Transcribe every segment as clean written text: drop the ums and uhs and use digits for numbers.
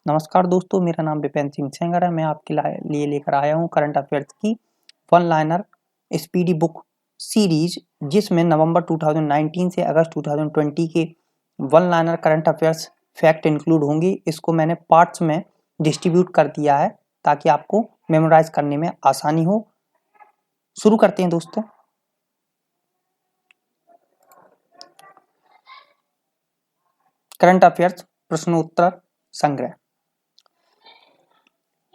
नमस्कार दोस्तों, मेरा नाम विपिन सिंह सेंगर है। मैं आपके लिए लेकर आया हूं करंट अफेयर्स की one liner speedy book series, जिसमें नवंबर 2019 से अगस्त 2020 के one liner current affairs fact include होंगी। इसको मैंने पार्ट्स में डिस्ट्रीब्यूट कर दिया है ताकि आपको मेमोराइज करने में आसानी हो। शुरू करते हैं दोस्तों। करंट अफेयर्स प्रश्नोत्तर संग्रह।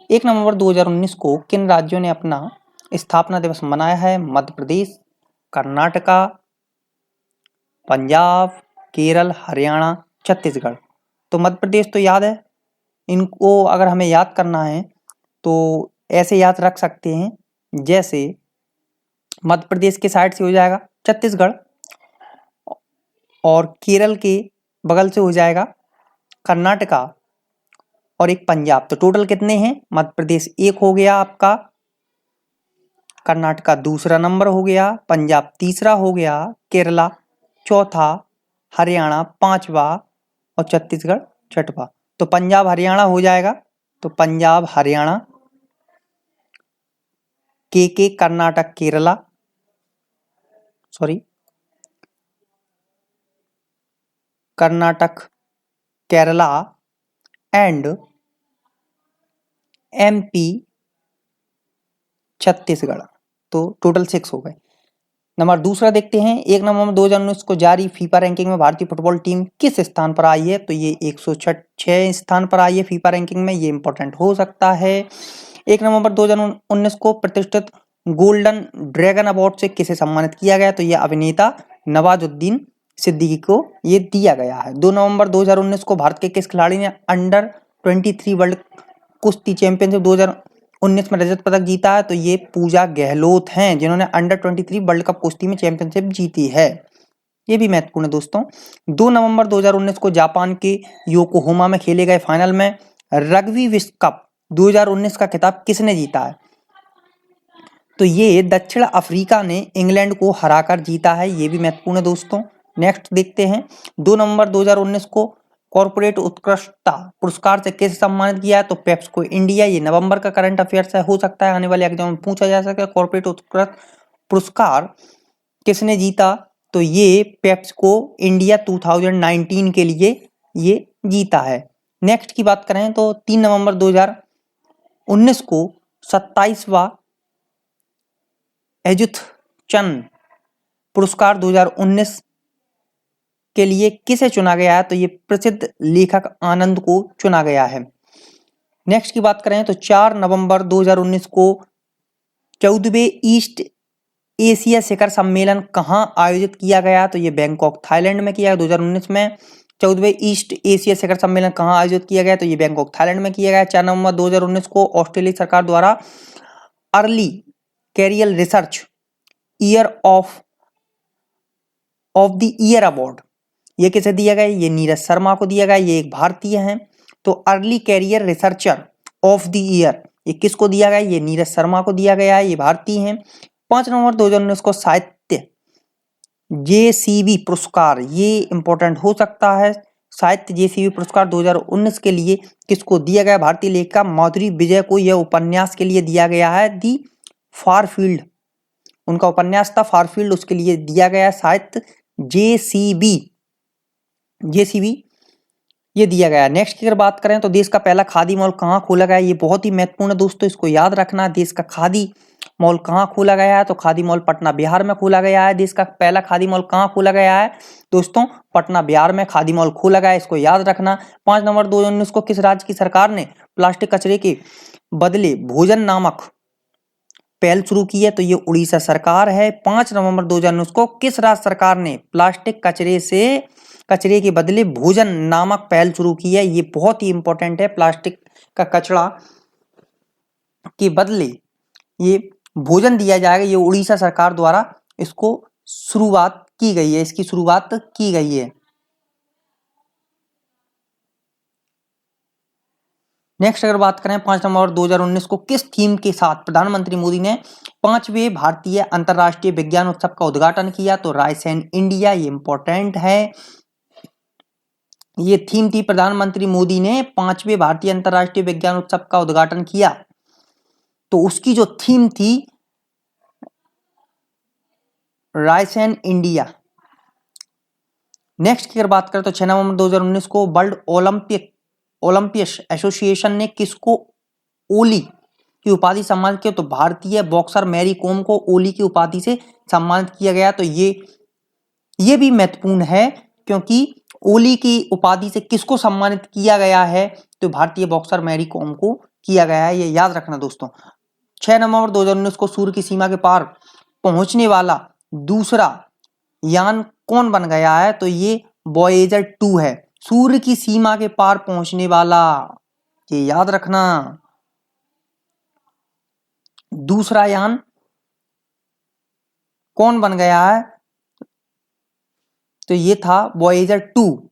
1 नवंबर 2019 को किन राज्यों ने अपना स्थापना दिवस मनाया है? मध्य प्रदेश, कर्नाटका, पंजाब, केरल, हरियाणा, छत्तीसगढ़। तो मध्य प्रदेश तो याद है, इनको अगर हमें याद करना है तो ऐसे याद रख सकते हैं, जैसे मध्य प्रदेश के साइड से हो जाएगा छत्तीसगढ़ और केरल के बगल से हो जाएगा कर्नाटका और एक पंजाब। तो टोटल कितने हैं? मध्य प्रदेश एक हो गया आपका, कर्नाटका दूसरा नंबर हो गया, पंजाब तीसरा हो गया, केरला चौथा, हरियाणा पांचवा और छत्तीसगढ़ छठवा। तो पंजाब हरियाणा हो जाएगा। तो पंजाब हरियाणा, के कर्नाटक केरला, कर्नाटक केरला एंड एमपी छत्तीसगढ़। तो टोटल 6 हो गए। नंबर दूसरा देखते हैं। 1 नवंबर 2019 को जारी फीफा रैंकिंग में भारतीय फुटबॉल टीम किस स्थान पर आई है? तो ये 106 स्थान पर आई है फीफा रैंकिंग में। ये इंपॉर्टेंट हो सकता है। 1 नवंबर 2019 को प्रतिष्ठित गोल्डन ड्रैगन अवार्ड से किसे सम्मानित किया गया? तो ये अभिनेता नवाजुद्दीन सिद्दीकी को ये दिया गया है। 2 नवंबर 2019 को भारत के किस खिलाड़ी ने अंडर 23 वर्ल्ड कुश्ती चैंपियनशिप 2019 में रजत पदक जीता है? तो ये पूजा गहलोत हैं, जिन्होंने अंडर 23 वर्ल्ड कप कुश्ती में चैंपियनशिप जीती है। ये भी महत्वपूर्ण है दोस्तों। 2 नवंबर 2019 को जापान के योकोहामा में खेले गए फाइनल में रग्बी विश्व कप 2019 का खिताब किसने जीता है? तो ये दक्षिण अफ्रीका ने इंग्लैंड को हराकर जीता है। ये भी महत्वपूर्ण है दोस्तों। नेक्स्ट देखते हैं। 2 नवंबर 2019 को कॉर्पोरेट उत्कृष्टता पुरस्कार से किसे सम्मानित किया है? तो पेप्सको इंडिया। ये नवंबर का करंट अफेयर्स है, हो सकता है आने वाले एग्जाम में पूछा जा सके। कॉर्पोरेट उत्कृष्ट पुरस्कार किसने जीता? तो ये पेप्सको इंडिया 2019 के लिए ये जीता है। नेक्स्ट की बात करें तो 3 नवंबर 2019 को 27वां एजुथचंद पुरस्कार 2019 के लिए किसे चुना गया है? तो ये प्रसिद्ध लेखक आनंद को चुना गया है। नेक्स्ट की बात करें तो 4 नवंबर 2019 को 14वें ईस्ट एशिया शिखर सम्मेलन कहां आयोजित किया गया? तो ये बैंकॉक थाईलैंड में किया गया। 2019 में 14वें ईस्ट एशिया शिखर सम्मेलन कहां आयोजित किया गया? तो ये बैंकॉक थाईलैंड में किया गया। 4 नवंबर 2019 को ऑस्ट्रेलिया सरकार द्वारा early career research year of the year award ये किसे दिया गया? ये नीरज शर्मा को दिया गया। ये एक भारतीय हैं। तो early career researcher of the year ये किसको दिया गया? ये नीरज शर्मा को दिया गया है। ये भारतीय हैं। 5 नवंबर 2019 को साहित्य जेसीबी पुरस्कार, ये इंपॉर्टेंट हो सकता है। साहित्य जेसीबी पुरस्कार 2019 के लिए किसको दिया गया? भारतीय लेखिका माधुरी विजय को यह उपन्यास के लिए दिया गया है। दी फारफील्ड उनका उपन्यास था, फारफील्ड, उसके लिए दिया गया साहित्य जेसीबी ये दिया गया। नेक्स्ट की अगर बात करें तो देश का पहला खादी मॉल कहाँ खोला गया? ये बहुत ही महत्वपूर्ण है दोस्तों, इसको याद रखना। देश का खादी मॉल कहाँ खोला गया है? तो खादी मॉल पटना बिहार में खोला गया है। देश का पहला खादी मॉल कहाँ खोला गया है दोस्तों? पटना बिहार में खादी मॉल खोला गया है, इसको याद रखना। 5 नवंबर 2019 को किस राज्य की सरकार ने प्लास्टिक कचरे के बदले भोजन नामक पहल शुरू की है? तो ये उड़ीसा सरकार है। 5 नवंबर 2019 को किस राज्य सरकार ने प्लास्टिक कचरे के बदले भोजन नामक पहल शुरू की है? ये बहुत ही इंपॉर्टेंट है। प्लास्टिक का कचरा के बदले ये भोजन दिया जाएगा। ये उड़ीसा सरकार द्वारा इसको शुरुआत की गई है, इसकी शुरुआत की गई है। नेक्स्ट अगर बात करें 5 नवंबर 2019 को किस थीम के साथ प्रधानमंत्री मोदी ने 5वें भारतीय अंतर्राष्ट्रीय विज्ञान उत्सव का उद्घाटन किया? तो राइस एंड इंडिया। ये इंपॉर्टेंट है। ये थीम थी, प्रधानमंत्री मोदी ने 5वें भारतीय अंतर्राष्ट्रीय विज्ञान उत्सव का उद्घाटन किया, तो उसकी जो थीम थी राइस एंड इंडिया। नेक्स्ट की अगर बात करें तो 6 नवंबर 2019 को वर्ल्ड ओलंपियस एसोसिएशन ने किसको ओली की उपाधि सम्मानित किया, तो भारतीय बॉक्सर मैरी कॉम को ओली की उपाधि से सम्मानित किया गया। तो ये भी महत्वपूर्ण है, क्योंकि ओली की उपाधि से किसको सम्मानित किया गया है, तो भारतीय बॉक्सर मैरी कॉम को किया गया है, ये याद रखना दोस्तों। 6 नवंबर 2019 को सूर्य की सीमा के पार पहुंचने वाला दूसरा यान कौन बन गया है, तो ये वॉयेजर 2 है। सूर्य की सीमा के पार पहुंचने वाला, ये याद रखना, दूसरा यान कौन बन गया है, तो ये था वॉयेजर 2।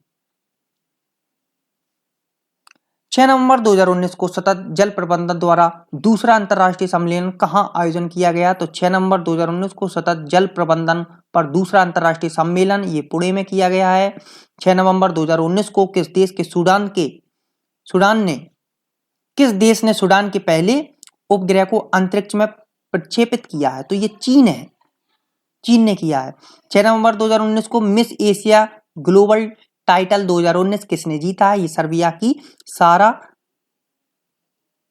6 नवंबर 2019 को सतत जल प्रबंधन द्वारा दूसरा अंतर्राष्ट्रीय सम्मेलन कहां आयोजन किया गया, तो 6 नवंबर 2019 को सतत जल प्रबंधन पर दूसरा अंतर्राष्ट्रीय सम्मेलन ये पुणे में किया गया है। 6 नवंबर 2019 को किस देश के सूडान के पहले उपग्रह को अंतरिक्ष में प्रक्षेपित किया है, तो ये चीन है, चीन ने किया है। 6 नवंबर 2019 को मिस एशिया ग्लोबल टाइटल 2019 किसने जीता है, ये सर्बिया की सारा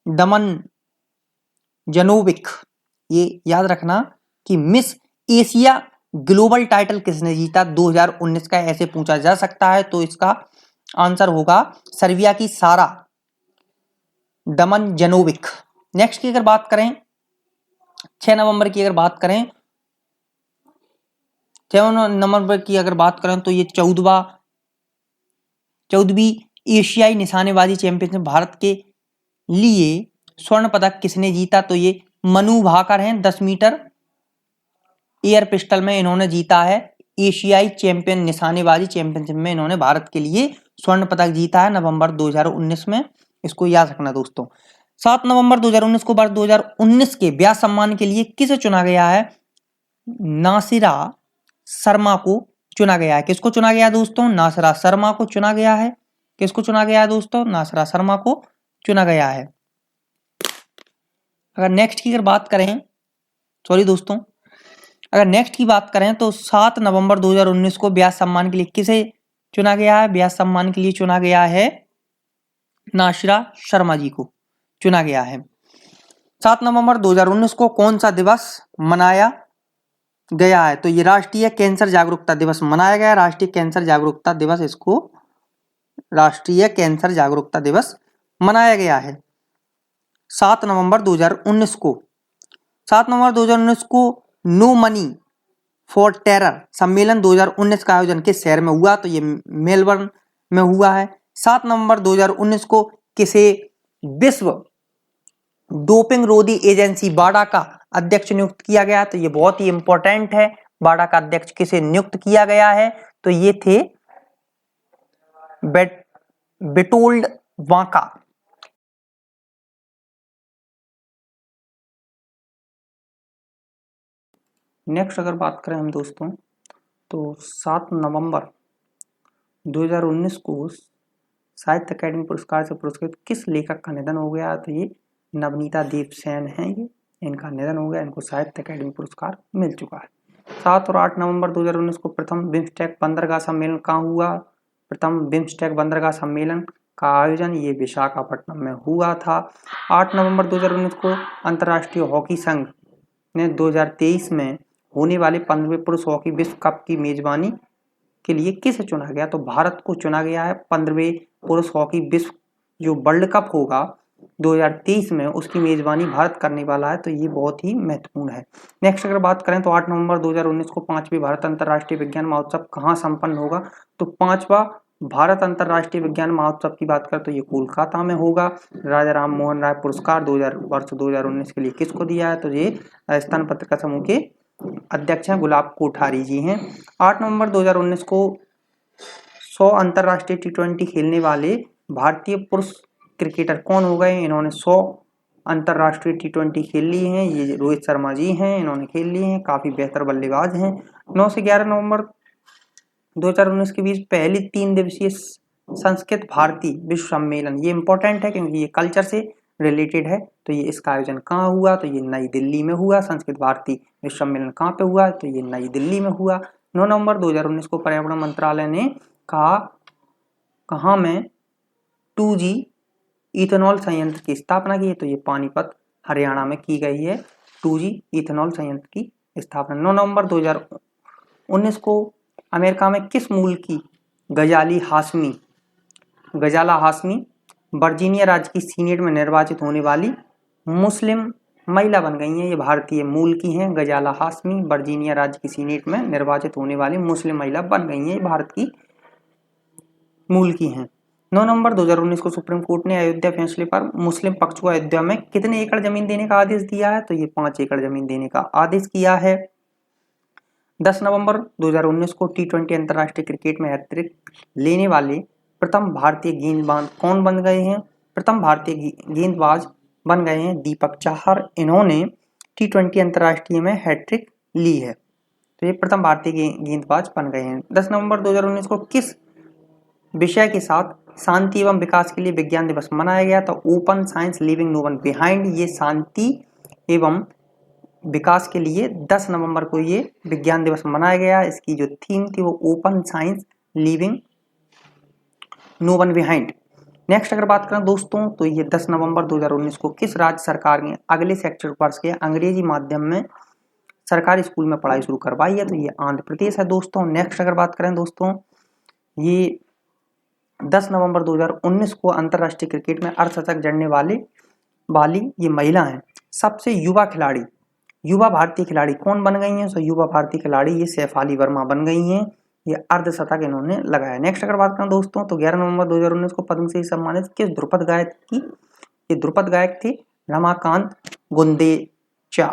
डमनजनोविक। ये याद रखना कि मिस एशिया ग्लोबल टाइटल किसने जीता 2019 का, ऐसे पूछा जा सकता है, तो इसका आंसर होगा सर्बिया की सारा डमनजनोविक। नेक्स्ट की अगर बात करें 6 नवंबर की अगर बात करें 6 नवंबर की अगर बात करें तो ये 14वीं एशियाई निशानेबाजी चैंपियनशिप भारत के लिए स्वर्ण पदक किसने जीता, तो ये मनु भाकर हैं। 10 मीटर एयर पिस्टल में इन्होंने जीता है, एशियाई चैंपियन निशानेबाजी चैंपियनशिप में इन्होंने भारत के लिए स्वर्ण पदक जीता है नवंबर 2019 में, इसको याद रखना दोस्तों। 7 नवंबर 2019 को वर्ष 2019 के व्यास सम्मान के लिए किसे चुना गया है, नासिरा शर्मा को चुना गया है। किसको चुना गया दोस्तों, नासिरा शर्मा को चुना गया है। किसको चुना गया है दोस्तों, नासिरा शर्मा को चुना गया है। अगर नेक्स्ट की अगर बात करें, सॉरी दोस्तों, अगर नेक्स्ट की बात करें तो 7 नवंबर 2019 को व्यास सम्मान के लिए किसे चुना गया है, व्यास सम्मान के लिए चुना गया है नासिरा शर्मा जी को चुना गया है। 7 नवंबर 2019 को कौन सा दिवस मनाया गया है, तो ये राष्ट्रीय कैंसर जागरूकता दिवस मनाया गया है। राष्ट्रीय कैंसर जागरूकता दिवस, इसको राष्ट्रीय कैंसर जागरूकता दिवस मनाया गया है 7 नवंबर 2019 को। 7 नवंबर 2019 को नो मनी फॉर टेरर सम्मेलन 2019 का आयोजन किस शहर में हुआ, तो ये मेलबर्न में हुआ है। 7 नवंबर 2019 को किसे विश्व डोपिंग रोधी एजेंसी बाडा का अध्यक्ष नियुक्त किया गया, तो ये बहुत ही इंपॉर्टेंट है। बाडा का अध्यक्ष किसे नियुक्त किया गया है, तो ये थे बेटोल्ड वाका। नेक्स्ट अगर बात करें हम दोस्तों तो 7 नवंबर 2019 को साहित्य अकादमी पुरस्कार से पुरस्कृत किस लेखक का निधन हो गया, तो ये नवनीता देव सेन हैं, ये इनका निधन हो गया, इनको साहित्य अकादमी पुरस्कार मिल चुका है। 7 और 8 नवंबर 2019 को प्रथम बिम्स्टेक बंदरगाह सम्मेलन कहाँ हुआ, प्रथम बिम्स्टेक बंदरगाह सम्मेलन का आयोजन ये विशाखापट्टनम में हुआ था। 8 नवंबर 2019 को अंतर्राष्ट्रीय हॉकी संघ ने 2023 में होने वाले 15वें पुरुष हॉकी विश्व कप की मेजबानी के लिए किसे चुना गया, तो भारत को चुना गया है। 15वें पुरुष हॉकी विश्व जो वर्ल्ड कप होगा 2023 में, उसकी मेजबानी भारत करने वाला है, तो ये बहुत ही महत्वपूर्ण है। नेक्स्ट अगर बात करें तो 8 नवंबर 2019 को 5वें भारत अंतर्राष्ट्रीय विज्ञान महोत्सव कहाँ संपन्न होगा, तो 5वां भारत अंतर्राष्ट्रीय विज्ञान महोत्सव की बात करें तो ये कोलकाता में होगा। राजा राम मोहन राय पुरस्कार वर्ष 2019 के लिए किसको दिया है, तो ये राजस्थान पत्रिका समूह के अध्यक्ष हैं गुलाब कोठारी जी हैं। 8 नवंबर 2019 को 100 अंतर्राष्ट्रीय T20 खेलने वाले भारतीय पुरुष क्रिकेटर कौन हो गए, इन्होंने 100 अंतर्राष्ट्रीय T20 खेल लिए हैं, ये रोहित शर्मा जी हैं, इन्होंने खेल लिए हैं, काफी बेहतर बल्लेबाज हैं। 9 से 11 नवंबर 2019 के बीच पहली 3 दिवसीय संस्कृत भारती विश्व सम्मेलन, ये इंपॉर्टेंट है क्योंकि ये कल्चर से रिलेटेड है। तो ये इसका आयोजन कहाँ हुआ, तो ये नई दिल्ली में हुआ। संस्कृत भारती विश्व सम्मेलन कहाँ पे हुआ, तो ये नई दिल्ली में हुआ। 9 नवंबर 2019 को पर्यावरण मंत्रालय ने कहाँ में 2G इथेनॉल संयंत्र की स्थापना की है, तो ये पानीपत हरियाणा में की गई है 2G इथेनॉल संयंत्र की स्थापना। 9 नवंबर 2019 को अमेरिका में किस मूल की गजाला हाशमी वर्जीनिया राज्य की सीनेट में निर्वाचित होने वाली मुस्लिम महिला बन गई हैं। ये भारतीय मूल की हैं। गजाला हाशमी वर्जीनिया राज्य की सीनेट में निर्वाचित होने वाली मुस्लिम महिला बन गई हैं। ये भारत की मूल की हैं। 9 नवंबर 2019 को सुप्रीम कोर्ट ने अयोध्या फैसले पर मुस्लिम पक्ष को अयोध्या में कितने एकड़ जमीन देने का आदेश दिया है, तो ये 5 एकड़ जमीन देने का आदेश किया है। 10 नवंबर 2019 को T20 अंतर्राष्ट्रीय क्रिकेट में हैट्रिक लेने वाले प्रथम भारतीय गेंदबाज कौन बन गए हैं? प्रथम भारतीय गेंदबाज बन गए हैं दीपक चाहर। इन्होंने T20 अंतर्राष्ट्रीय में हैट्रिक ली है, तो ये प्रथम भारतीय गेंदबाज बन गए हैं। 10 नवंबर 2019 को किस विषय के साथ शांति एवं विकास के लिए विज्ञान दिवस मनाया गया? तो open science leaving no one behind. ये शांति एवं विकास के लिए 10 नवंबर को ये विज्ञान दिवस मनाया गया। इसकी जो थीम थी वो open science leaving no one behind. Next अगर बात करें दोस्तों, तो ये 10 नवंबर 2019 को किस राज्य सरकार ने अगले शैक्षणिक वर्ष के अंग्रेजी माध्यम में सरकारी स्कूल में पढ़ाई शुरू करवाई है? तो ये आंध्र प्रदेश है दोस्तों। नेक्स्ट अगर बात करें दोस्तों, ये 10 नवंबर 2019 को अंतर्राष्ट्रीय क्रिकेट में अर्धशतक जड़ने वाली ये महिला हैं। सबसे युवा भारतीय खिलाड़ी कौन बन गई हैं? तो युवा भारतीय खिलाड़ी ये शेफाली वर्मा बन गई हैं। ये अर्धशतक इन्होंने लगाया। नेक्स्ट अगर बात करें दोस्तों, तो 11 नवंबर 2019 को पद्मश्री सम्मानित किस ध्रुपद गायक की? ये ध्रुपद गायक थे रमाकांत गुंदेचा।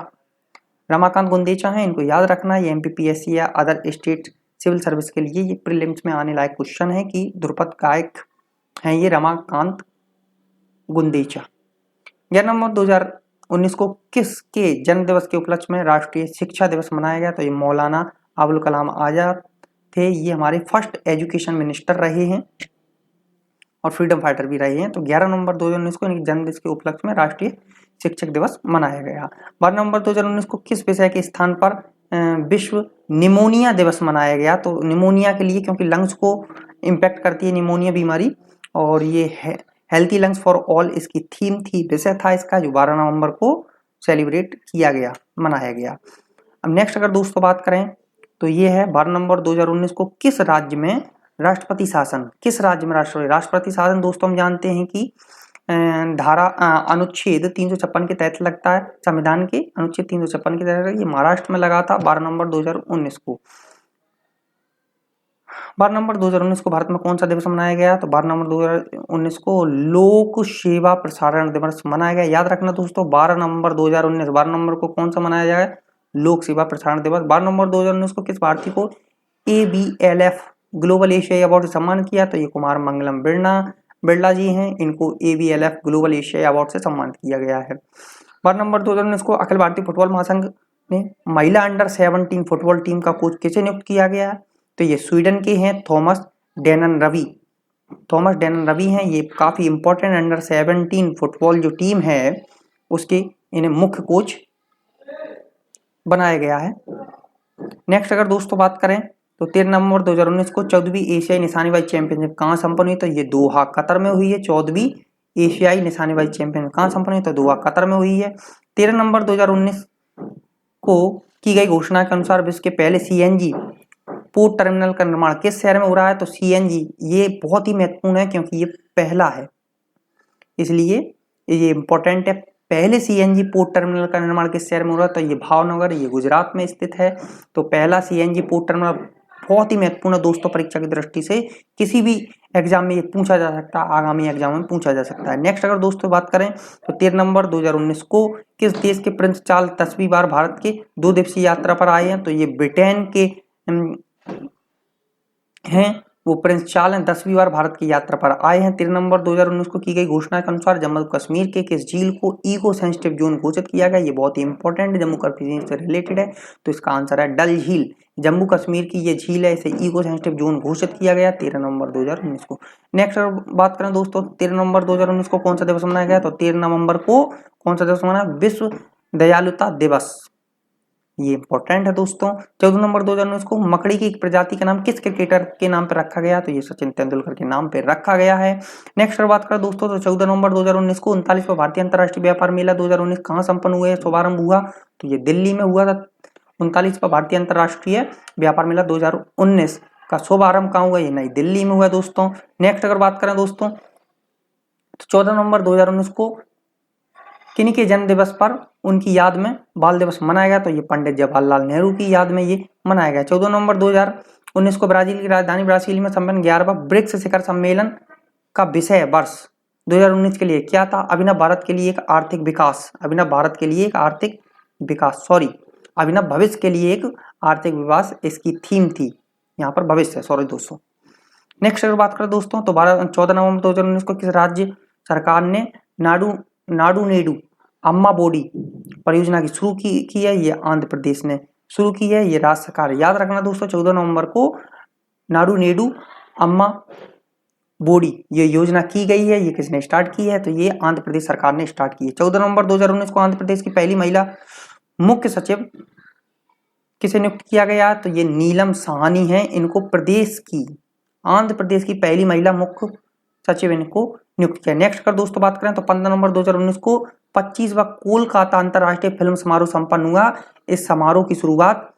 रमाकांत गुंदेचा है, इनको याद रखना। ये MPPSC या अदर स्टेट सिविल सर्विस के लिए ये प्रीलिम्स में आने लायक क्वेश्चन है कि ध्रुपद गायक हैं ये रमाकांत गुंदेचा। 11 नवंबर 2019 को किसके जन्म दिवस के उपलक्ष्य में राष्ट्रीय शिक्षा दिवस मनाया गया? तो ये मौलाना अबुल कलाम आजाद थे। ये हमारे फर्स्ट एजुकेशन मिनिस्टर रहे हैं और फ्रीडम फाइटर भी रहे हैं। तो 11 नवंबर 2019 को इनके जन्म दिवस के उपलक्ष्य में राष्ट्रीय शिक्षक दिवस मनाया गया। 12 नवंबर 2019 को किस विषय के स्थान पर विश्व निमोनिया दिवस मनाया गया? तो निमोनिया के लिए, क्योंकि लंग्स को इम्पैक्ट करती है निमोनिया बीमारी, और ये हेल्थी लंग्स फॉर ऑल इसकी थीम थी, विषय था इसका, जो 12 नवंबर को सेलिब्रेट किया गया, मनाया गया। अब नेक्स्ट अगर दोस्तों बात करें, तो ये है 12 नवंबर 2019 को किस राज्य में राष्ट्रपति शासन, राष्ट्रपति शासन दोस्तों हम जानते हैं कि अनुच्छेद 356 के तहत लगता है। संविधान के अनुच्छेद 356 के तहत ये महाराष्ट्र में लगा था 12 नवंबर 2019 को। 12 नवंबर 2019 को भारत में कौन सा दिवस मनाया गया? तो 12 नवंबर 2019 को लोक सेवा प्रसारण दिवस मनाया गया। याद रखना दोस्तों, 12 नवंबर 2019, 12 नवंबर को कौन सा मनाया जाए? लोक सेवा प्रसारण दिवस। 12 नवंबर 2019 को किस भारतीय को ABLF ग्लोबल एशियाई अवार्ड से सम्मानित किया? तो ये कुमार मंगलम बिरला जी हैं, इनको ABLF ग्लोबल एशियाई अवार्ड से सम्मानित किया गया है। 12 नवंबर 2019 को अखिल भारतीय फुटबॉल महासंघ ने महिला अंडर 17 फुटबॉल टीम का कोच किसे नियुक्त किया गया है? तो ये स्वीडन के हैं थॉमस डेनन रवि हैं। ये काफी इंपॉर्टेंट अंडर 17 फुटबॉल जो टीम है उसके इन्हें मुख्य कोच बनाया गया है। नेक्स्ट अगर दोस्तों बात करें, तो 13 नवंबर 2019 को 14वीं एशियाई निशानेबाजी चैंपियनशिप कहाँ संपन्न हुई? तो ये दोहा कतर में हुई है। 14वीं एशियाई निशानेबाजी चैंपियनशिप कहाँ संपन्न हुई? तो दोहा कतर में हुई है। 13 नवंबर 2019 को की गई घोषणा के अनुसार विश्व के पहले CNG पोर्ट टर्मिनल का निर्माण किस शहर में हो रहा है? तो CNG ये बहुत ही महत्वपूर्ण है क्योंकि ये पहला है, इसलिए ये इंपॉर्टेंट है। पहले CNG पोर्ट टर्मिनल का निर्माण किस शहर में हो रहा है? तो ये भावनगर, ये गुजरात में स्थित है। तो पहला CNG पोर्ट टर्मिनल बहुत ही महत्वपूर्ण है दोस्तों, परीक्षा की दृष्टि से किसी भी एग्जाम में ये पूछा जा सकता है, आगामी एग्जाम में पूछा जा सकता है। नेक्स्ट अगर दोस्तों बात करें, तो 13 नवंबर 2019 को किस देश के प्रिंस चार्ल्स 10वीं बार भारत के 2 दिवसीय यात्रा पर आए हैं? तो ये ब्रिटेन के हैं। वो प्रिंस चार्ल्स हैं 10वीं बार भारत की यात्रा पर आए हैं। 13 नवंबर 2019 को की गई घोषणा के अनुसार जम्मू कश्मीर के किस झील को इको सेंसिटिव जोन घोषित किया गया। ये बहुत ही इंपॉर्टेंट जम्मू कश्मीर से रिलेटेड है, तो इसका आंसर है डल झील। जम्मू कश्मीर की ये झील है, इसे इको सेंसिटिव जोन घोषित किया गया 13 नवंबर 2019 को। नेक्स्ट बात करें दोस्तों, 13 नवंबर 2019 को कौन सा दिवस मनाया गया, तो 13 नवंबर को कौन सा दिवस मनाया, विश्व दयालुता दिवस, ये इंपॉर्टेंट है दोस्तों। 14 नवंबर 2019 को मकड़ी की एक प्रजाति का नाम किस क्रिकेटर के नाम पर रखा गया, तो ये सचिन तेंदुलकर के नाम पर रखा गया है। नेक्स्ट बात करें दोस्तों, तो 14 नवंबर 2019 को 39वां भारतीय अंतर्राष्ट्रीय व्यापार मेला 2019 कहाँ संपन्न हुआ है, शुभारंभ हुआ, तो ये दिल्ली में हुआ था। 39वां भारतीय अंतर्राष्ट्रीय व्यापार मेला 2019 का शुभारंभ कहाँ हुआ, ये नई दिल्ली में हुआ दोस्तों। नेक्स्ट अगर बात करें दोस्तों, तो 14 नवंबर 2019 को किन्हीं के जन्म दिवस पर उनकी याद में बाल दिवस मनाया गया, तो ये पंडित जवाहरलाल नेहरू की याद में ये मनाया गया। 14 नवंबर 2019 को ब्राजील की राजधानी ब्राजील में संपन्न 11वां ब्रिक्स शिखर सम्मेलन का विषय वर्ष 2019 के लिए क्या था, अभिनव भारत के लिए एक आर्थिक विकास, अभिनव भारत के लिए एक आर्थिक विकास, सॉरी अभिनव भविष्य के लिए एक आर्थिक विकास इसकी थीम थी, यहाँ पर भविष्य, सॉरी दोस्तों। नेक्स्ट अगर बात करें दोस्तों, तो 14 नवंबर 2019 को किस राज्य सरकार ने नाडू नेडू अम्मा बोडी परियोजना की शुरू की है, ये आंध्र प्रदेश ने शुरू की है, ये राज्य सरकार। याद रखना दोस्तों, 14 नवंबर को नाडू नेडू अम्मा बोडी ये योजना की गई है, ये किसने स्टार्ट की है, तो ये आंध्र प्रदेश सरकार ने स्टार्ट की है। 14 नवंबर 2019 को आंध्र प्रदेश की पहली महिला मुख्य सचिव किसे नियुक्त किया गया, तो ये नीलम साहनी है, इनको प्रदेश की आंध्र प्रदेश की पहली महिला मुख्य सचिव इनको नियुक्त किया। नेक्स्ट कर दोस्तों बात करें, तो 15 नवंबर 2019 को 25वां कोलकाता अंतर्राष्ट्रीय फिल्म समारोह संपन्न हुआ। इस समारोह की शुरुआत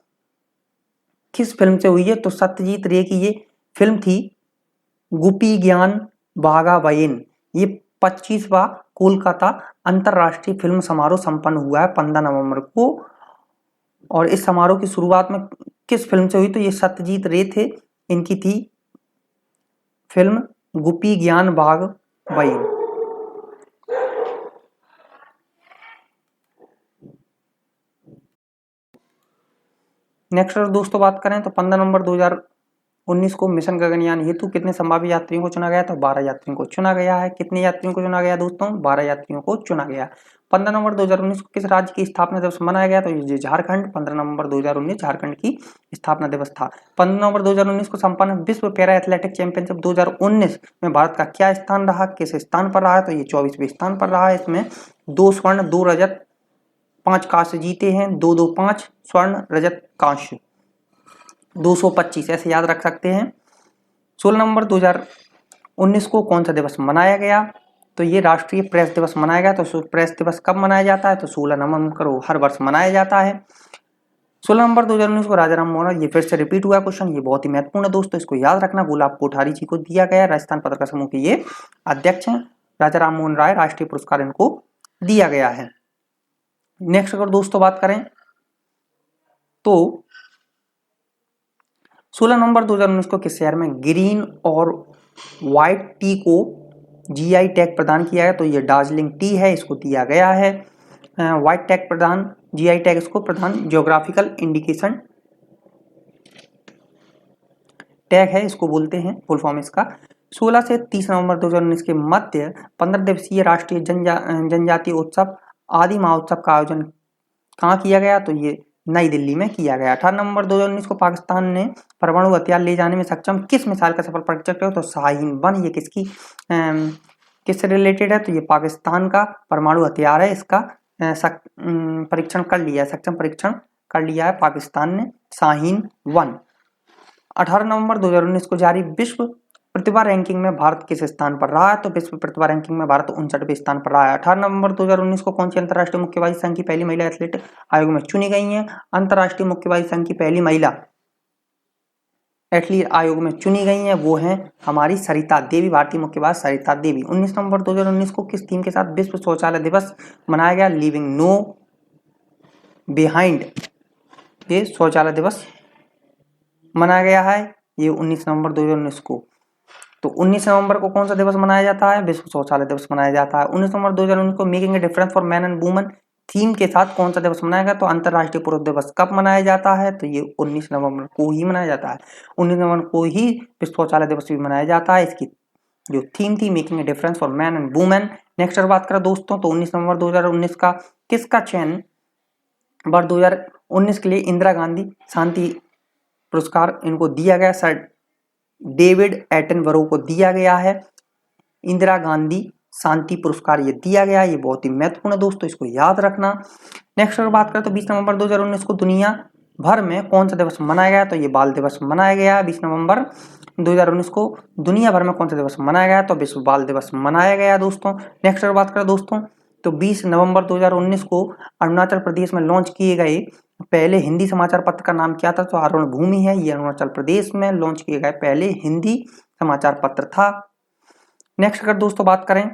किस फिल्म से हुई है, तो सत्यजीत रे की ये फिल्म थी गुपी ज्ञान बागा बयन। ये 25वां कोलकाता अंतर्राष्ट्रीय फिल्म समारोह संपन्न हुआ है 15 नवंबर को, और इस समारोह की शुरुआत में किस फिल्म से हुई, तो ये सत्यजीत रे थे, इनकी थी फिल्म गुपी ज्ञान बाग बयन। नेक्स्ट दोस्तों बात करें, तो 15 नवंबर 2019 को मिशन गगनयान हेतु कितने संभावित यात्रियों को चुना गया, तो 12 यात्रियों को चुना गया है। कितने यात्रियों को चुना गया दोस्तों, 12 यात्रियों को चुना गया। 15 नवंबर 2019 को किस राज्य की स्थापना दिवस मनाया गया, तो ये झारखंड। 15 नवंबर 2019 झारखंड की स्थापना दिवस था। 15 नवंबर 2019 को संपन्न विश्व पैरा एथलेटिक चैंपियनशिप 2019 में भारत का क्या स्थान रहा, किस स्थान पर रहा है, तो ये 24वें स्थान पर रहा है। इसमें 2 स्वर्ण 2 रजत 5 कांस्य जीते हैं, 2-2-5 स्वर्ण रजत कांस्य, 225 ऐसे याद रख सकते हैं। 16 नवंबर 2019 को कौन सा दिवस मनाया गया, तो ये राष्ट्रीय प्रेस दिवस मनाया गया। तो प्रेस दिवस कब मनाया जाता है, तो 16 नवंबर को हर वर्ष मनाया जाता है। 16 नवंबर 2019 को राजा राम मोहन, ये फिर से रिपीट हुआ क्वेश्चन, ये बहुत ही महत्वपूर्ण है दोस्तों, इसको याद रखना। गुलाब कोठारी जी को दिया गया, राजस्थान पत्रकार समूह के ये अध्यक्ष हैं। राजा राम मोहन राय राष्ट्रीय पुरस्कार इनको दिया गया है। नेक्स्ट अगर दोस्तों बात करें, तो 16 नवंबर 2019 को किस शहर में ग्रीन और व्हाइट टी को जीआई टैग प्रदान किया है, तो ये दार्जिलिंग टी है, इसको दिया गया है व्हाइट टैग प्रदान, जीआई टैग इसको प्रदान, जियोग्राफिकल इंडिकेशन टैग है, इसको बोलते हैं फुल फॉर्म इसका। 16 से 30 नवंबर 2019 के मध्य 15 दिवसीय राष्ट्रीय जनजातीय उत्सव आदि महोत्सव का आयोजन कहाँ किया गया, तो ये नई दिल्ली में किया गया। 18 नवंबर 2019 को पाकिस्तान ने परमाणु हथियार ले जाने में सक्षम किस मिसाइल का सफल परीक्षण किया, तो शाहीन-1, ये किससे रिलेटेड है, तो ये पाकिस्तान का परमाणु हथियार है, इसका परीक्षण कर लिया है, सक्षम परीक्षण कर लिया है पाकिस्तान ने, शाहीन-1। 18 नवंबर 2019 को जारी विश्व प्रतिभा रैंकिंग में भारत किस स्थान पर रहा है, तो विश्व प्रतिभा रैंकिंग में भारत 59वें स्थान पर रहा है। 18 नवंबर 2019 को कौन सी अंतर्राष्ट्रीय मुक्केबाजी संघ की पहली महिला एथलीट आयोग में चुनी गई है, अंतर्राष्ट्रीय मुक्केबाजी संघ की पहली महिला एथलीट आयोग में चुनी गई है, वो है हमारी सरिता देवी, भारतीय मुक्केबाज सरिता देवी। 19 नवंबर 2019 को किस थीम के साथ विश्व शौचालय दिवस मनाया गया, लिविंग नो बिहाइंड, ये शौचालय दिवस मनाया गया है, ये 19 नवंबर 2019 को। तो 19 नवंबर को कौन सा दिवस मनाया जाता है, विश्व शौचालय दिवस मनाया जाता है। 19 नवंबर 2019 को making a difference for man and women theme के साथ कौन सा दिवस मनाया गया? तो अंतर्राष्ट्रीय पुरुष दिवस कब मनाया जाता है? तो ये 19 नवंबर को ही मनाया जाता है। 19 नवंबर को ही विश्व शौचालय दिवस भी मनाया जाता है। इसकी जो थीम थी making a difference for man and women. Next अगर बात करें दोस्तों तो 19 नवंबर 2019 का किसका चयन वर्ष 2019 के लिए इंदिरा गांधी शांति पुरस्कार इनको दिया गया? सर डेविड एटनबरो को दिया गया है इंदिरा गांधी शांति पुरस्कार ये दिया गया। ये बहुत ही महत्वपूर्ण है दोस्तों, इसको याद रखना। नेक्स्ट अगर बात करें तो 20 नवंबर 2019 को दुनिया भर में कौन सा दिवस मनाया गया? तो ये बाल दिवस मनाया गया। 20 नवंबर 2019 को दुनिया भर में कौन सा दिवस मनाया गया? तो विश्व बाल दिवस मनाया गया दोस्तों। नेक्स्ट अगर बात करें दोस्तों तो 20 नवंबर 2019 को अरुणाचल प्रदेश में लॉन्च किए गए पहले हिंदी समाचार पत्र का नाम क्या था? तो अरुण भूमि है। ये अरुणाचल प्रदेश में लॉन्च किए गए पहले हिंदी समाचार पत्र था। नेक्स्ट अगर दोस्तों बात करें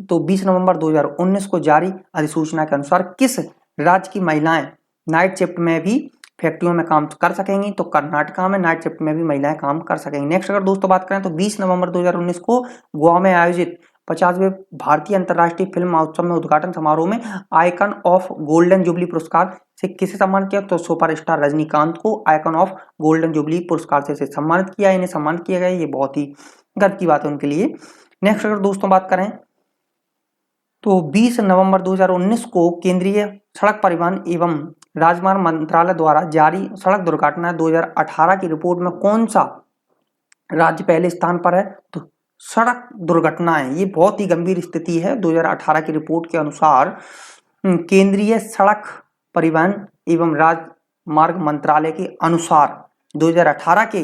तो 20 नवंबर 2019 को जारी अधिसूचना के अनुसार किस राज्य की महिलाएं नाइट शिफ्ट में भी फैक्ट्रियों में काम कर सकेंगी? तो कर्नाटका में नाइट शिफ्ट में भी महिलाएं काम कर सकेंगी। नेक्स्ट अगर दोस्तों बात करें तो 20 नवंबर 2019 को गोवा में आयोजित 50वें भारतीय अंतर्राष्ट्रीय फिल्म महोत्सव में उद्घाटन समारोह में आइकन ऑफ गोल्डन जुबली पुरस्कार से किसे सम्मानित किया? तो सुपरस्टार रजनीकांत को आइकन ऑफ गोल्डन जुबली पुरस्कार से सम्मानित किया। इन्हें सम्मानित किया गया। ये बहुत ही गर्व की बात है उनके लिए। नेक्स्ट अगर दोस्तों बात करें तो 20 नवंबर 2019 को केंद्रीय सड़क परिवहन एवं राजमार्ग मंत्रालय द्वारा जारी सड़क दुर्घटना 2018 की रिपोर्ट में कौन सा राज्य पहले स्थान पर है? तो सड़क दुर्घटनाएं ये बहुत ही गंभीर स्थिति है। 2018 की रिपोर्ट के अनुसार केंद्रीय सड़क परिवहन एवं राजमार्ग मंत्रालय के अनुसार 2018 के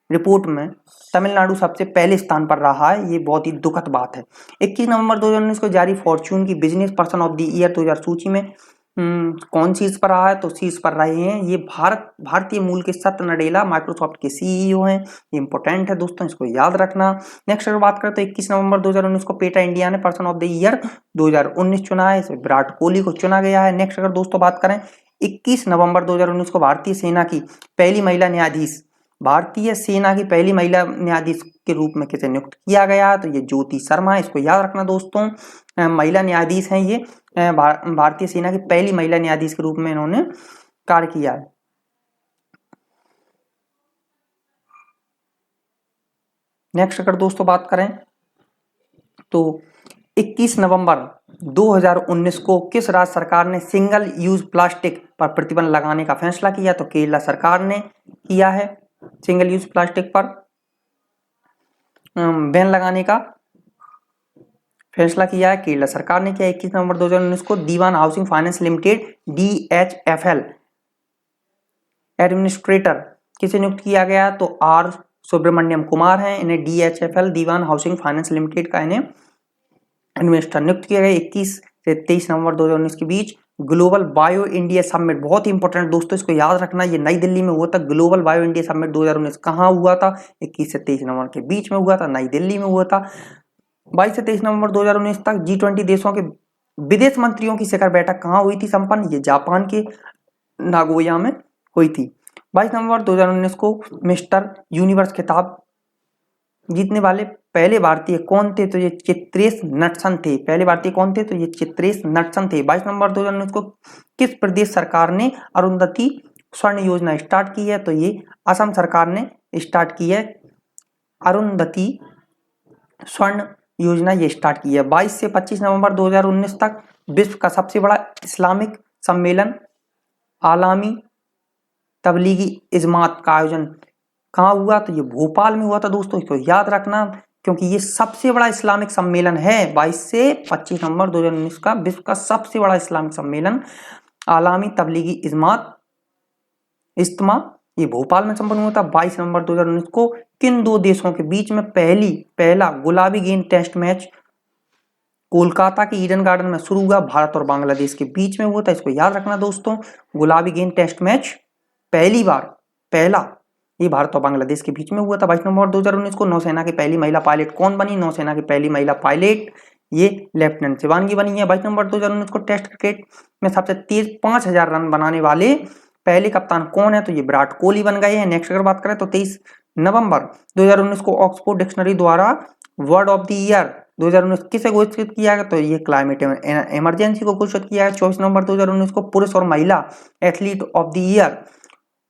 रिपोर्ट में तमिलनाडु सबसे पहले स्थान पर रहा है। ये बहुत ही दुखद बात है। 21 नवंबर 2019 को जारी फॉर्च्यून की business person of the year 2000 सूची में कौन शीर्ष पर रहा है? तो शीर्ष पर रहे हैं ये भारतीय मूल के सत्य नडेला माइक्रोसॉफ्ट के सीईओ हैं। ये इंपॉर्टेंट है दोस्तों, इसको याद रखना। नेक्स्ट अगर बात करें तो 21 नवंबर 2019 को पेटा इंडिया ने पर्सन ऑफ द ईयर 2019 चुना है। इसमें विराट कोहली को चुना गया है। नेक्स्ट अगर दोस्तों बात करें 21 नवंबर 2019 को भारतीय सेना की पहली महिला न्यायाधीश के रूप में किसे नियुक्त किया गया? तो ये ज्योति शर्मा है। इसको याद रखना दोस्तों, महिला न्यायाधीश हैं ये। भारतीय सेना की पहली महिला न्यायाधीश के रूप में इन्होंने कार्य किया है। नेक्स्ट अगर दोस्तों बात करें तो 21 नवंबर 2019 को किस राज्य सरकार ने सिंगल यूज प्लास्टिक पर प्रतिबंध लगाने का फैसला किया? तो केरला सरकार ने किया है सिंगल यूज प्लास्टिक पर बैन लगाने का फैसला किया है। केरला सरकार ने किया। 21 नवंबर 2019 को Diwan housing finance limited DHFL administrator किसे नियुक्त किया गया? तो R सुब्रमण्यम कुमार हैं। इन्हें DHFL दीवान हाउसिंग फाइनेंस लिमिटेड का इन्हें एडमिनिस्ट्रेटर नियुक्त किया गया। 21 से 23 नवंबर 2019 के बीच ग्लोबल बायो इंडिया समिट, बहुत ही इंपॉर्टेंट दोस्तों, इसको याद रखना। ये नई दिल्ली में हुआ था। ग्लोबल बायो इंडिया समिट 2019 कहाँ हुआ था? 21 से 23 नवंबर के बीच में हुआ था, नई दिल्ली में हुआ था। 22 से 23 नवंबर 2019 तक G20 देशों के विदेश मंत्रियों की शिखर बैठक कहाँ हुई थी संपन्न? ये जापान के नागोया में हुई थी। 22 नवंबर 2019 को मिस्टर यूनिवर्स खिताब जीतने वाले पहले भारतीय कौन थे? तो ये चित्रेश नटसन थे। पहले भारतीय कौन थे? तो ये चित्रेश नटसन थे। 22 नवंबर 2019 को किस प्रदेश सरकार ने अरुंधति स्वर्ण योजना स्टार्ट की है? तो ये असम सरकार ने स्टार्ट की है अरुंधति स्वर्ण योजना, ये स्टार्ट की है। 22 से 25 नवंबर 2019 तक विश्व का सबसे बड़ा इस्लामिक सम्मेलन आलामी तबलीगी इजमात का आयोजन कहाँ हुआ? तो ये भोपाल में हुआ था दोस्तों, इसको याद रखना क्योंकि ये सबसे बड़ा इस्लामिक सम्मेलन है। 22 से 25 नवंबर 2019 का विश्व का सबसे बड़ा इस्लामिक सम्मेलन आलामी तबलीगी इज्तिमा ये भोपाल में संपन्न हुआ था। 22 नवंबर 2019 को किन दो देशों के बीच में पहला गुलाबी गेंद टेस्ट मैच कोलकाता के ईडन गार्डन में शुरू हुआ? भारत और बांग्लादेश के बीच में हुआ था। इसको याद रखना दोस्तों, गुलाबी गेंद टेस्ट मैच पहला ये भारत और बांग्लादेश के बीच में हुआ था। 22 नवंबर 2019 को नौसेना की पहली महिला पायलट कौन बनी? नौसेना की पहली महिला पायलट ये लेफ्टिनेंट शिवांगी बनी है। 22 नवंबर 2019 को टेस्ट क्रिकेट में सबसे तेज 5000 रन बनाने वाले पहले कप्तान कौन है? तो ये विराट कोहली बन गए हैं। नेक्स्ट अगर बात करें तो 23 नवंबर 2019 को ऑक्सफोर्ड डिक्शनरी द्वारा वर्ड ऑफ द ईयर 2019 किसे घोषित किया गया, तो ये क्लाइमेट इमरजेंसी को घोषित किया है। 24 नवंबर 2019 को पुरुष और महिला एथलीट ऑफ द ईयर,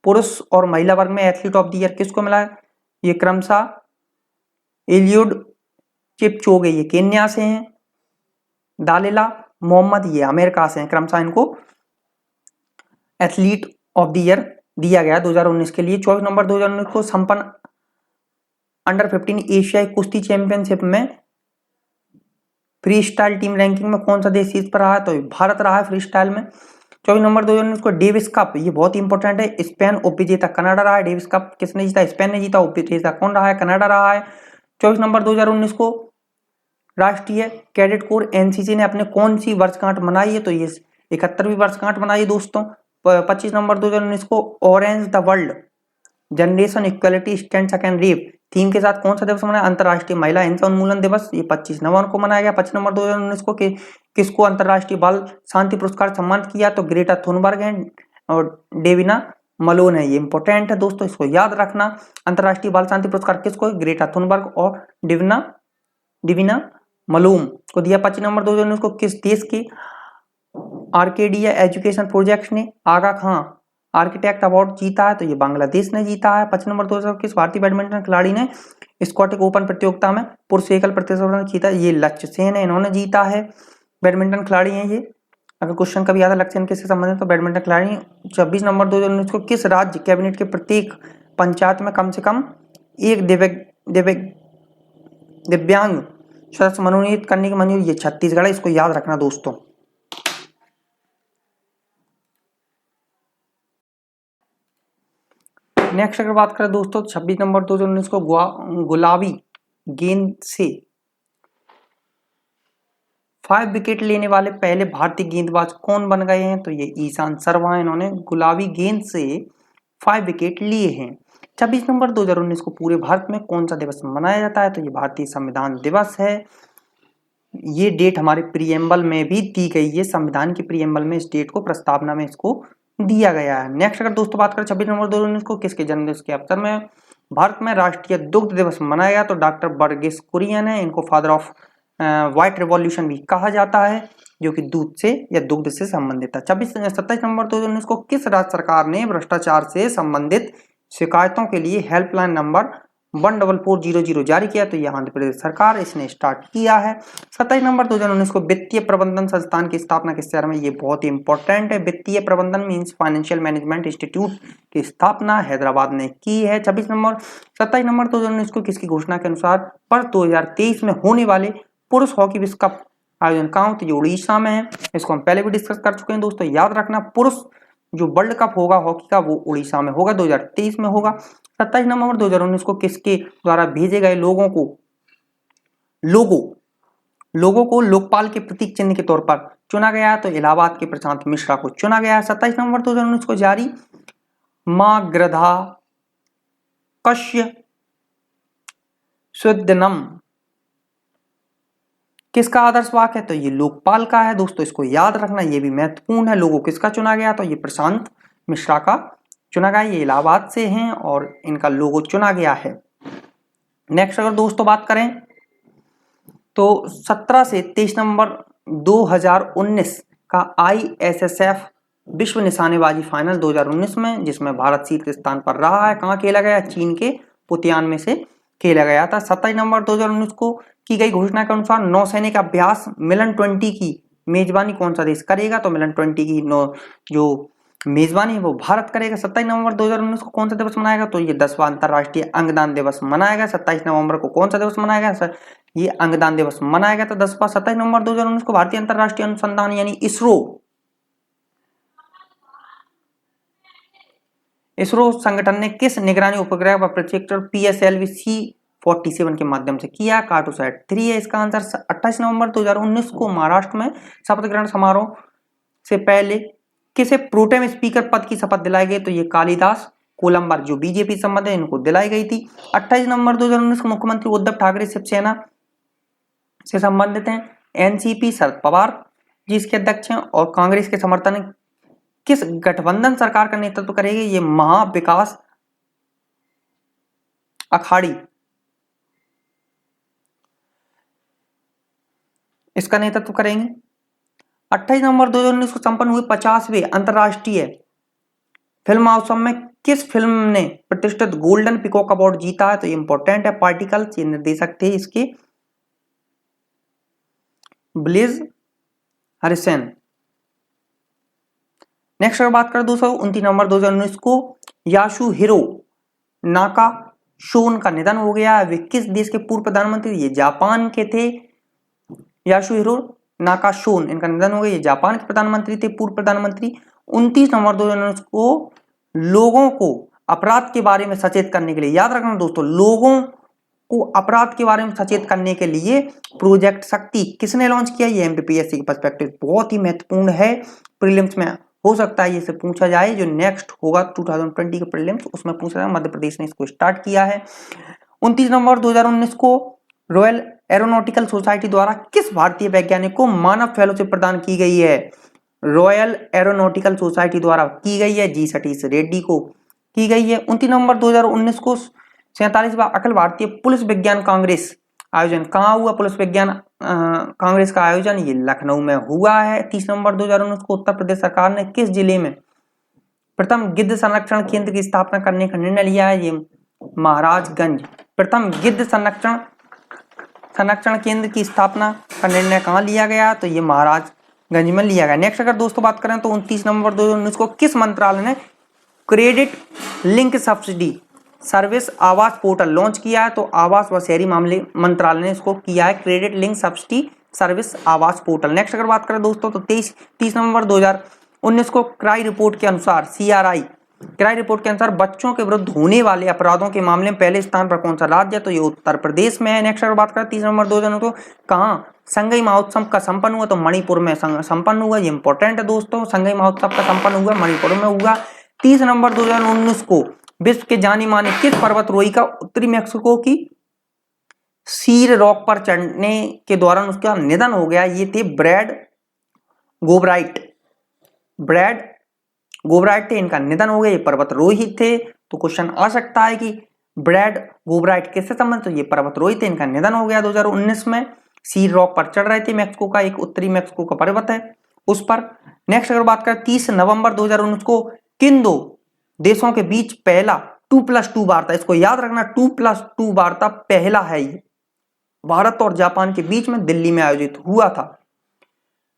पुरुष और महिला वर्ग में एथलीट ऑफ द ईयर किसको मिला है, ये क्रमशः एलियुड किपचोगे ये केन्या से हैं, दालिला मोहम्मद ये अमेरिका से हैं। क्रमशः इनको एथलीट ऑफ द ईयर दिया गया 2019 के लिए। 24 नवंबर 2019 को संपन्न अंडर 15 एशियाई कुश्ती चैंपियनशिप में फ्री स्टाइल टीम रैंकिंग में कौन सा देश शीर्ष पर रहा है, तो भारत रहा है फ्री स्टाइल में। 24 नवंबर 2019 को डेविस कप, ये बहुत इंपॉर्टेंट है, स्पेन उपविजेता कनाडा रहा है। डेविस कप किसने जीता, स्पेन ने जीता। उपविजेता कौन रहा है, कनाडा रहा है। 24 नवंबर 2019 को राष्ट्रीय कैडेट कोर एनसीसी ने अपने कौन सी वर्षगांठ मनाई है, तो ये 71वीं वर्षगांठ मनाई है दोस्तों। 25 नवंबर 2019 को orange the world generation equality stands against rape theme के साथ कौन सा दिवस मनाया, अंतर्राष्ट्रीय महिला हिंसा उन्मूलन दिवस, ये 25 नवंबर को मनाया गया। 25 नवंबर 2019 को किसको अंतर्राष्ट्रीय बाल शांति पुरस्कार सम्मानित किया, तो ग्रेटा थुनबर्ग है और डेविना मलोन है। ये इंपॉर्टेंट है दोस्तों, इसको याद रखना। अंतर्राष्ट्रीय बाल शांति पुरस्कार किसको, ग्रेटा थुनबर्ग और डेविना मलूम को दिया। 25 नवंबर 2019 को किस देश के आर्केडिया एजुकेशन प्रोजेक्ट ने आगा खां आर्किटेक्ट अवार्ड जीता है, तो ये बांग्लादेश ने जीता है। 25 नवंबर 2021 भारतीय बैडमिंटन खिलाड़ी ने स्कॉटिक ओपन प्रतियोगिता में पुरुष एकल प्रतिस्पर्धा जीता, ये लक्ष्य सेन है, इन्होंने जीता है। बैडमिंटन खिलाड़ी हैं ये, अगर क्वेश्चन कभी आता लक्ष्य सेन किससे संबंधित, तो बैडमिंटन खिलाड़ी। 26 नवंबर 2019 को किस राज्य कैबिनेट के प्रत्येक पंचायत में कम से कम एक दिव्यांग सदस्य मनोनीत करने की मंजूरी, ये छत्तीसगढ़ है, इसको याद रखना दोस्तों। नेक्स्ट अगर बात करें दोस्तों 26 नवंबर 2019 को गुलाबी गेंद से 5 विकेट लेने वाले पहले भारतीय गेंदबाज कौन बन गए हैं, तो ये ईशांत शर्मा, इन्होंने गुलाबी गेंद से 5 विकेट लिए हैं। 26 नवंबर 2019 को पूरे भारत में कौन सा दिवस मनाया जाता है, तो ये भारतीय संविधान दिवस है। ये डेट हमारे प्रीएम्बल में भी दी गई है, संविधान की प्रीएम्बल में इस डेट को प्रस्तावना में इसको दिया गया है। नेक्स्ट अगर दोस्तों बात करें 26 नवंबर 2019 को किसके जन्मदिवस के अवसर में भारत में राष्ट्रीय दुग्ध दिवस मनाया गया, तो डॉक्टर वर्गीस कुरियन है, इनको फादर ऑफ व्हाइट रिवॉल्यूशन भी कहा जाता है, जो कि दूध से या दुग्ध से संबंधित है। 27 नवंबर 2019 को किस राज्य सरकार ने भ्रष्टाचार से संबंधित शिकायतों के लिए हेल्पलाइन नंबर 14400 जारी किया, तो यह आंध्र प्रदेश सरकार इसने स्टार्ट किया है। 27 नवंबर 2019 को वित्तीय प्रबंधन संस्थान की स्थापना किस शहर में, ये बहुत ही इंपॉर्टेंट है। वित्तीय प्रबंधन मींस फाइनेंशियल मैनेजमेंट इंस्टीट्यूट की स्थापना हैदराबाद ने की है। 27 नवंबर 2019 को किसकी घोषणा के अनुसार वर्ष 2023 में होने वाले पुरुष हॉकी विश्व कप आयोजन कहाँ होता है, ये उड़ीसा में है। इसको हम पहले भी डिस्कस कर चुके हैं दोस्तों, याद रखना। पुरुष जो वर्ल्ड कप होगा हॉकी का वो उड़ीसा में होगा, 2023 में होगा। 27 नवंबर 2019 को किसके द्वारा भेजे गए लोगों को लोकपाल के प्रतीक चिन्ह के तौर पर चुना गया है, तो इलाहाबाद के प्रशांत मिश्रा को चुना गया है। 27 नवंबर 2019 को जारी मां गृधा कश्य सुदनम किसका आदर्श वाक्य है, तो ये लोकपाल का है दोस्तों, इसको याद रखना, ये भी महत्वपूर्ण है। लोगो किसका चुना गया, तो ये प्रशांत मिश्रा का चुना गया, ये इलाहाबाद से हैं और इनका लोगो चुना गया है। नेक्स्ट अगर दोस्तों बात करें तो 17 से 23 नवंबर 2019 का ISSF विश्व निशानेबाजी फाइनल 2019 में, जिसमें भारत शीर्ष स्थान पर रहा है, कहाँ खेला गया, चीन के पुतियान में से खेला गया था। 27 नवंबर 2019 को की गई घोषणा के अनुसार नौसैनिक अभ्यास मिलन 20 की मेजबानी कौन सा देश करेगा, तो मिलन 20 की जो मेजबानी है वो भारत करेगा। 27 नवंबर 2019 को कौन सा दिवस मनाएगा, तो ये 10वां अंतर्राष्ट्रीय अंगदान दिवस मनाएगा। 27 नवंबर को कौन सा दिवस मनाएगा सर, ये अंगदान दिवस मनाएगा। तो 10वां 27 नवंबर 2019 को भारतीय अंतर्राष्ट्रीय अनुसंधान यानी इसरो संगठन ने किस निगरानी उपग्रह व प्रक्षेपण PSLV-C47 के माध्यम से किया, कार्टोसैट 3 है इसका आंसर। 28 नवंबर 2019 को महाराष्ट्र में शपथ ग्रहण समारोह से पहले किसे प्रोटेम स्पीकर पद की शपथ दिलाई गई, तो ये कालिदास कोलंबर जो बीजेपी संबंध है इनको दिलाई गई थी। 28 नवंबर 2019 को मुख्यमंत्री उद्धव ठाकरे शिवसेना से संबंधित हैं, एनसीपी शरद पवार जिसके अध्यक्ष हैं और कांग्रेस के समर्थन किस गठबंधन सरकार का नेतृत्व करेगी, ये महाविकास अखाड़ी। इसका नेतृत्व करेंगे। 28 नवंबर 2019 को संपन्न हुए 50वें अंतर्राष्ट्रीय फिल्म महोत्सव में किस फिल्म ने प्रतिष्ठित गोल्डन पिकॉक अवार्ड जीता है? तो ये इंपॉर्टेंट है। पार्टिकल्स, ये निर्देशक थे इसके ब्लिज हरिसन। नेक्स्ट अगर बात करें दोस्तों 29 नवंबर 2019 को यासुहिरो नाकाशोन का निधन हो गया। वे किस देश के पूर्व प्रधानमंत्री? ये जापान के थे। यासुहिरो नाकाशोन, इनका निधन हो गया। ये जापान के प्रधानमंत्री थे, पूर्व प्रधानमंत्री। 29 नवंबर 2019 को लोगों को अपराध के बारे में सचेत करने के लिए, याद रखना दोस्तों, लोगों को अपराध के बारे में सचेत करने के लिए प्रोजेक्ट शक्ति किसने लॉन्च किया? ये एमपीपीएससी के पर्सपेक्टिव बहुत ही महत्वपूर्ण है। प्रीलिम्स में हो सकता है ये पूछा जाए, जो नेक्स्ट होगा 2020 के प्रीलिम्स उसमें पूछा जाए। मध्य प्रदेश ने इसको स्टार्ट किया है। 29 नवंबर 2019 को रॉयल एरोनॉटिकल सोसाइटी द्वारा किस भारतीय वैज्ञानिक को मानव फेलोशिप प्रदान की गई है? रॉयल एरोनॉटिकल सोसाइटी द्वारा की गई है, जी सतीश रेड्डी को की गई है। 29 नवंबर 2019 को 47वां अखिल भारतीय पुलिस विज्ञान कांग्रेस आयोजन कहाँ हुआ? पुलिस विज्ञान कांग्रेस का आयोजन ये लखनऊ में हुआ है। 30 नवंबर 2019 को उत्तर प्रदेश सरकार ने किस जिले में प्रथम गिद्ध संरक्षण केंद्र की स्थापना करने का निर्णय लिया है? ये महाराजगंज। प्रथम गिद्ध संरक्षण केंद्र की स्थापना का निर्णय कहाँ लिया गया? तो ये महाराजगंज में लिया गया। नेक्स्ट अगर दोस्तों बात करें तो 29 नवंबर 2019 को किस मंत्रालय ने क्रेडिट लिंक सब्सिडी सर्विस आवास पोर्टल लॉन्च किया है? तो आवास व शहरी मामले मंत्रालय ने इसको किया है, क्रेडिट लिंक सब्सिडी सर्विस आवास पोर्टल। नेक्स्ट अगर बात करें दोस्तों तो 30 नवंबर 2019 को क्राई रिपोर्ट के अनुसार क्राई रिपोर्ट के अनुसार बच्चों के विरुद्ध होने वाले अपराधों के मामले में पहले स्थान पर कौन सा राज्य है? तो ये उत्तर प्रदेश में है। नेक्स्ट अगर बात करें 30 नवंबर 2019 को कहाँ संगई महोत्सव का संपन्न हुआ? तो मणिपुर में संपन्न हुआ। ये इंपॉर्टेंट है दोस्तों, संगई महोत्सव का संपन्न हुआ मणिपुर में हुआ। 30 नवंबर 2019 को विश्व के जानी माने किस पर्वतरोही का उत्तरी मैक्सिको की सीर रॉक पर चढ़ने के दौरान उसका निधन हो गया? ये थे ब्रैड गोब्राइट थे, इनका निधन हो गया। ये पर्वतरोही थे। तो क्वेश्चन आ सकता है कि ब्रैड गोब्राइट किससे संबंधित? तो ये पर्वतरोही थे, इनका निधन हो गया 2019 में। सीर रॉक पर चढ़ रहे थे, मैक्सिको का एक उत्तरी मैक्सिको का पर्वत है उस पर। नेक्स्ट अगर बात करें 30 नवंबर 2019 को किन दो देशों के बीच पहला 2+2 वार्ता, इसको याद रखना 2+2 वार्ता पहला है, ये भारत और जापान के बीच में दिल्ली में आयोजित हुआ था।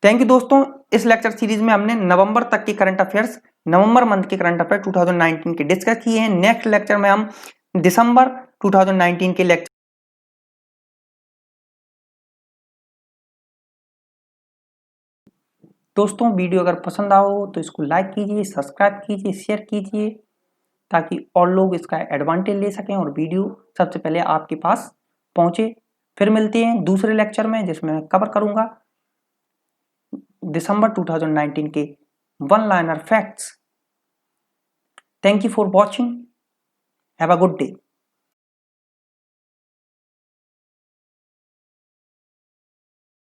थैंक यू दोस्तों। इस लेक्चर सीरीज में हमने नवंबर तक के करंट अफेयर्स, नवंबर मंथ के करंट अफेयर 2019 के डिस्कस किए हैं। नेक्स्ट लेक्चर में हम दिसंबर 2019 के लेक्चर। दोस्तों वीडियो अगर पसंद आओ तो इसको लाइक कीजिए, सब्सक्राइब कीजिए, शेयर कीजिए, ताकि और लोग इसका एडवांटेज ले सकें और वीडियो सबसे पहले आपके पास पहुंचे। फिर मिलते हैं दूसरे लेक्चर में जिसमें मैं कवर करूंगा दिसंबर 2019 के one liner facts. Thank you for watching. Have a good day.